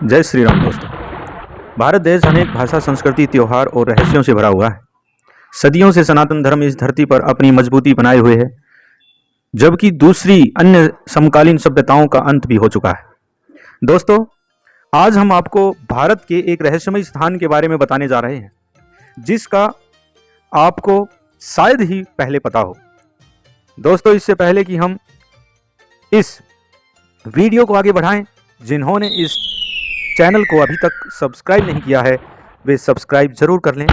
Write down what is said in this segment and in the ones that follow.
जय श्री राम दोस्तों। भारत देश अनेक भाषा, संस्कृति, त्योहार और रहस्यों से भरा हुआ है। सदियों से सनातन धर्म इस धरती पर अपनी मजबूती बनाए हुए है, जबकि दूसरी अन्य समकालीन सभ्यताओं का अंत भी हो चुका है। दोस्तों, आज हम आपको भारत के एक रहस्यमय स्थान के बारे में बताने जा रहे हैं, जिसका आपको शायद ही पहले पता हो। दोस्तों, इससे पहले कि हम इस वीडियो को आगे बढ़ाएं, जिन्होंने इस चैनल को अभी तक सब्सक्राइब नहीं किया है, वे सब्सक्राइब जरूर कर लें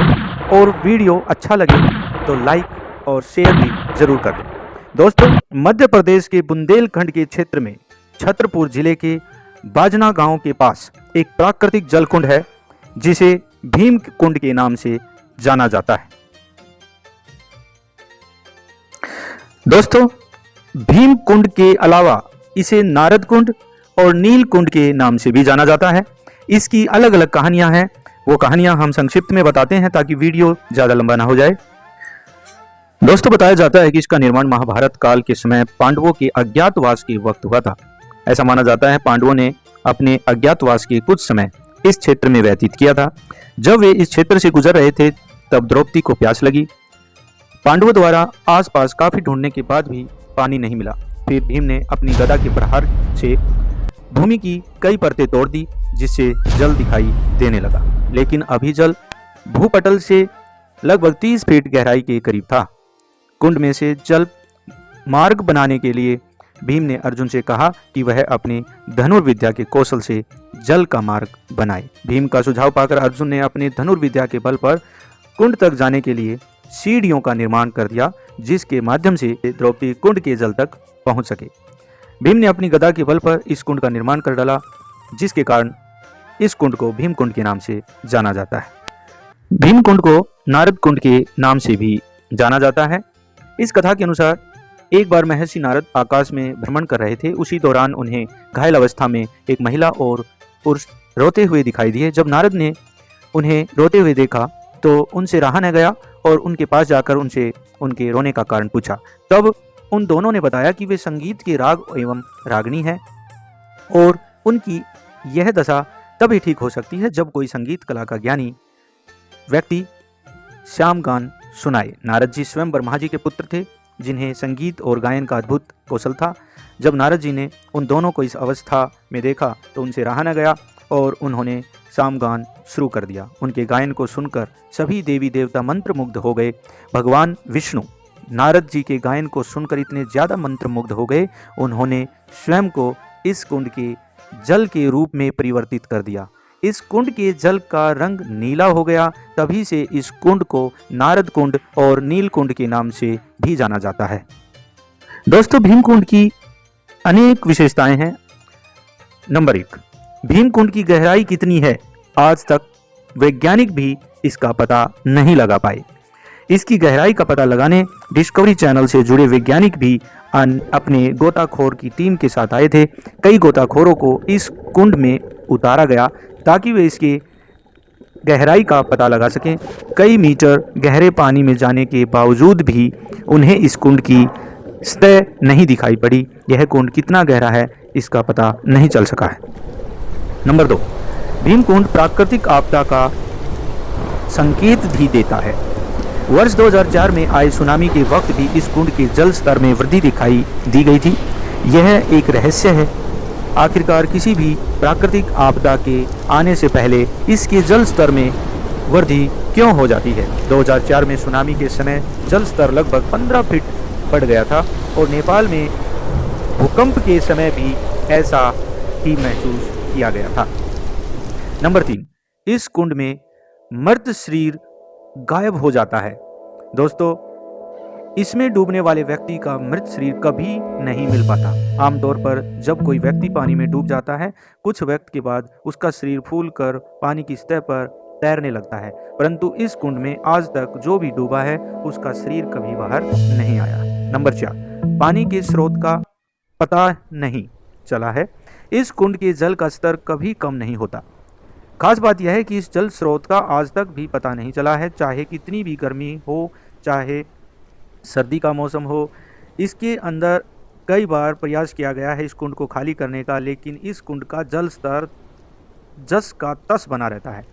और वीडियो अच्छा लगे तो लाइक और शेयर भी जरूर कर दें। दोस्तों, मध्य प्रदेश के बुंदेलखंड के क्षेत्र में छतरपुर जिले के बाजना गांव के पास एक प्राकृतिक जल कुंड है, जिसे भीम कुंड के नाम से जाना जाता है। दोस्तों, भीम कुंड के अलावा इसे नारद कुंड और नील कुंड के नाम से भी जाना जाता है। इसकी अलग अलग कहानियां हैं, वो कहानियां हम संक्षिप्त में बताते हैं ताकि वीडियो ज्यादा लंबा ना हो जाए। दोस्तों, बताया जाता है कि इसका निर्माण महाभारत काल के समय पांडवों के अज्ञातवास के वक्त हुआ था। ऐसा माना जाता है पांडवों ने अपने अज्ञातवास के कुछ समय इस क्षेत्र में व्यतीत किया था। जब वे इस क्षेत्र से गुजर रहे थे, तब द्रौपदी को प्यास लगी। पांडवों द्वारा आसपास काफी ढूंढने के बाद भी पानी नहीं मिला। फिर भीम ने अपनी गदा के प्रहार से भूमि की कई परतें तोड़ दी, जिससे जल दिखाई देने लगा। लेकिन अभी जल भूपटल से लगभग 30 फीट गहराई के करीब था। कुंड में से जल मार्ग बनाने के लिए भीम ने अर्जुन से कहा कि वह अपने धनुर्विद्या के कौशल से जल का मार्ग बनाए। भीम का सुझाव पाकर अर्जुन ने अपने धनुर्विद्या के बल पर कुंड तक जाने के लिए सीढ़ियों का निर्माण कर दिया, जिसके माध्यम से द्रौपदी कुंड के जल तक पहुंच सके। भीम ने अपनी गदा के बल पर इस कुंड का निर्माण कर डाला, जिसके कारण इस कुंड को भीम कुंड के नाम से जाना जाता है। भीम कुंड को नारद कुंड के नाम से भी जाना जाता है। इस कथा के अनुसार एक बार महर्षि नारद आकाश में भ्रमण कर रहे थे। उसी दौरान उन्हें घायल अवस्था में एक महिला और पुरुष रोते हुए दिखाई दिए। जब नारद ने उन्हें रोते हुए देखा तो उनसे रहा न गया और उनके पास जाकर उनसे उनके रोने का कारण पूछा। तब उन दोनों ने बताया कि वे संगीत के राग एवं रागनी है और उनकी यह दशा तभी ठीक हो सकती है जब कोई संगीत कला का ज्ञानी व्यक्ति श्याम गान सुनाए। नारद जी स्वयं ब्रह्मा जी के पुत्र थे, जिन्हें संगीत और गायन का अद्भुत कौशल था। जब नारद जी ने उन दोनों को इस अवस्था में देखा तो उनसे रहा न गया और उन्होंने श्याम गान शुरू कर दिया। उनके गायन को सुनकर सभी देवी देवता मंत्रमुग्ध हो गए। भगवान विष्णु नारद जी के गायन को सुनकर इतने ज्यादा मंत्रमुग्ध हो गए, उन्होंने स्वयं को इस कुंड के जल के रूप में परिवर्तित कर दिया। इस कुंड के जल का रंग नीला हो गया। तभी से इस कुंड को नारद कुंड और नील कुंड के नाम से भी जाना जाता है। दोस्तों, भीम कुंड की अनेक विशेषताएं हैं। नंबर 1, भीम कुंड की गहराई कितनी है, आज तक वैज्ञानिक भी इसका पता नहीं लगा पाए। इसकी गहराई का पता लगाने डिस्कवरी चैनल से जुड़े वैज्ञानिक भी अपने गोताखोर की टीम के साथ आए थे। कई गोताखोरों को इस कुंड में उतारा गया ताकि वे इसकी गहराई का पता लगा सकें। कई मीटर गहरे पानी में जाने के बावजूद भी उन्हें इस कुंड की सतह नहीं दिखाई पड़ी। यह कुंड कितना गहरा है, इसका पता नहीं चल सका है। नंबर 2, भीम कुंड प्राकृतिक आपदा का संकेत भी देता है। वर्ष 2004 में आए सुनामी के वक्त भी इस कुंड के जल स्तर में वृद्धि दिखाई दी गई थी। यह एक रहस्य है, आखिरकार किसी भी प्राकृतिक आपदा के आने से पहले इसके जल स्तर में वृद्धि क्यों हो जाती है। 2004 में सुनामी के समय जल स्तर लगभग 15 फीट बढ़ गया था और नेपाल में भूकंप के समय भी ऐसा ही महसूस किया गया था। नंबर 3, इस कुंड में मृत शरीर गायब हो जाता है। दोस्तों, इसमें डूबने वाले व्यक्ति का मृत शरीर कभी नहीं मिल पाता। आमतौर पर जब कोई व्यक्ति पानी में डूब जाता है, कुछ वक्त के बाद उसका शरीर फूलकर पानी की सतह पर तैरने लगता है, परंतु इस कुंड में आज तक जो भी डूबा है उसका शरीर कभी बाहर नहीं आया। नंबर 4, पानी के स्रोत का पता नहीं चला है। इस कुंड के जल का स्तर कभी कम नहीं होता। खास बात यह है कि इस जल स्रोत का आज तक भी पता नहीं चला है, चाहे कितनी भी गर्मी हो, चाहे सर्दी का मौसम हो। इसके अंदर कई बार प्रयास किया गया है इस कुंड को खाली करने का, लेकिन इस कुंड का जल स्तर जस का तस बना रहता है।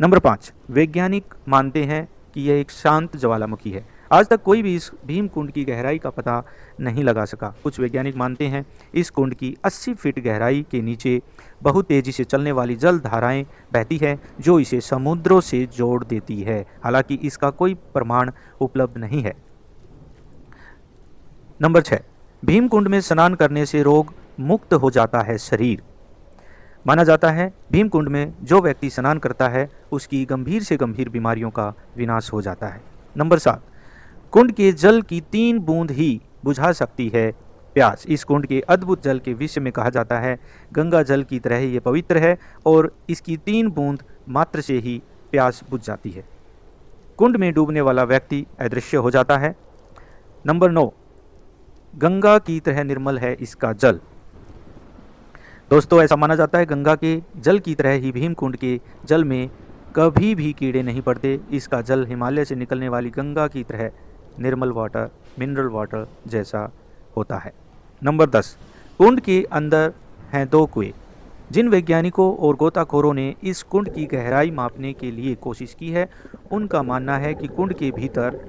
नंबर 5, वैज्ञानिक मानते हैं कि यह एक शांत ज्वालामुखी है। आज तक कोई भी इस भीम कुंड की गहराई का पता नहीं लगा सका। कुछ वैज्ञानिक मानते हैं इस कुंड की 80 फीट गहराई के नीचे बहुत तेजी से चलने वाली जल धाराएं बहती है जो इसे समुद्रों से जोड़ देती है। हालांकि इसका कोई प्रमाण उपलब्ध नहीं है। नंबर 6, भीम कुंड में स्नान करने से रोग मुक्त हो जाता है शरीर। माना जाता है भीम कुंड में जो व्यक्ति स्नान करता है उसकी गंभीर से गंभीर बीमारियों का विनाश हो जाता है। नंबर 7, कुंड के जल की 3 बूंद ही बुझा सकती है प्यास। इस कुंड के अद्भुत जल के विषय में कहा जाता है गंगा जल की तरह ये पवित्र है और इसकी 3 बूंद मात्र से ही प्यास बुझ जाती है। कुंड में डूबने वाला व्यक्ति अदृश्य हो जाता है। नंबर 9, गंगा की तरह निर्मल है इसका जल। दोस्तों, ऐसा माना जाता है गंगा के जल की तरह ही भीम कुंड के जल में कभी भी कीड़े नहीं पड़ते। इसका जल हिमालय से निकलने वाली गंगा की तरह निर्मल वाटर, मिनरल वाटर जैसा होता है। नंबर 10, कुंड के अंदर हैं 2 कुएं। जिन वैज्ञानिकों और गोताखोरों ने इस कुंड की गहराई मापने के लिए कोशिश की है उनका मानना है कि कुंड के भीतर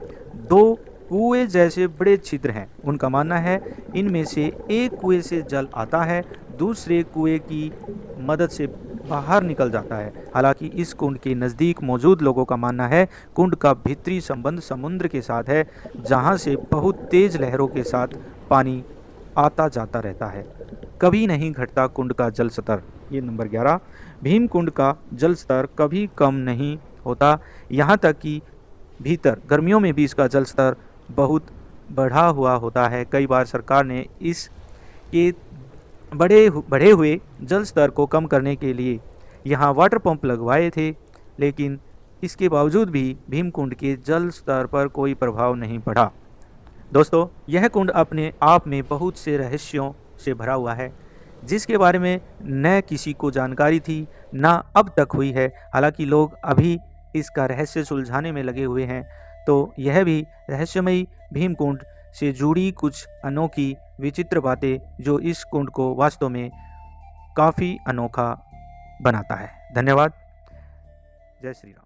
2 कुएं जैसे बड़े छिद्र हैं। उनका मानना है इनमें से एक कुएं से जल आता है, दूसरे कुएं की मदद से बाहर निकल जाता है। हालांकि इस कुंड के नज़दीक मौजूद लोगों का मानना है कुंड का भीतरी संबंध समुद्र के साथ है जहां से बहुत तेज लहरों के साथ पानी आता जाता रहता है। कभी नहीं घटता कुंड का जल स्तर। ये नंबर 11, भीम कुंड का जल स्तर कभी कम नहीं होता। यहाँ तक कि भीतर गर्मियों में भी इसका जल स्तर बहुत बढ़ा हुआ होता है। कई बार सरकार ने इसके बढ़े हुए जल स्तर को कम करने के लिए यहाँ वाटर पंप लगवाए थे, लेकिन इसके बावजूद भी भीम कुंड के जल स्तर पर कोई प्रभाव नहीं पड़ा। दोस्तों, यह कुंड अपने आप में बहुत से रहस्यों से भरा हुआ है जिसके बारे में न किसी को जानकारी थी न अब तक हुई है। हालांकि लोग अभी इसका रहस्य सुलझाने में लगे हुए हैं। तो यह भी रहस्यमयी भीम कुंड से जुड़ी कुछ अनोखी विचित्र बातें जो इस कुंड को वास्तव में काफ़ी अनोखा बनाता है। धन्यवाद। जय श्री राम।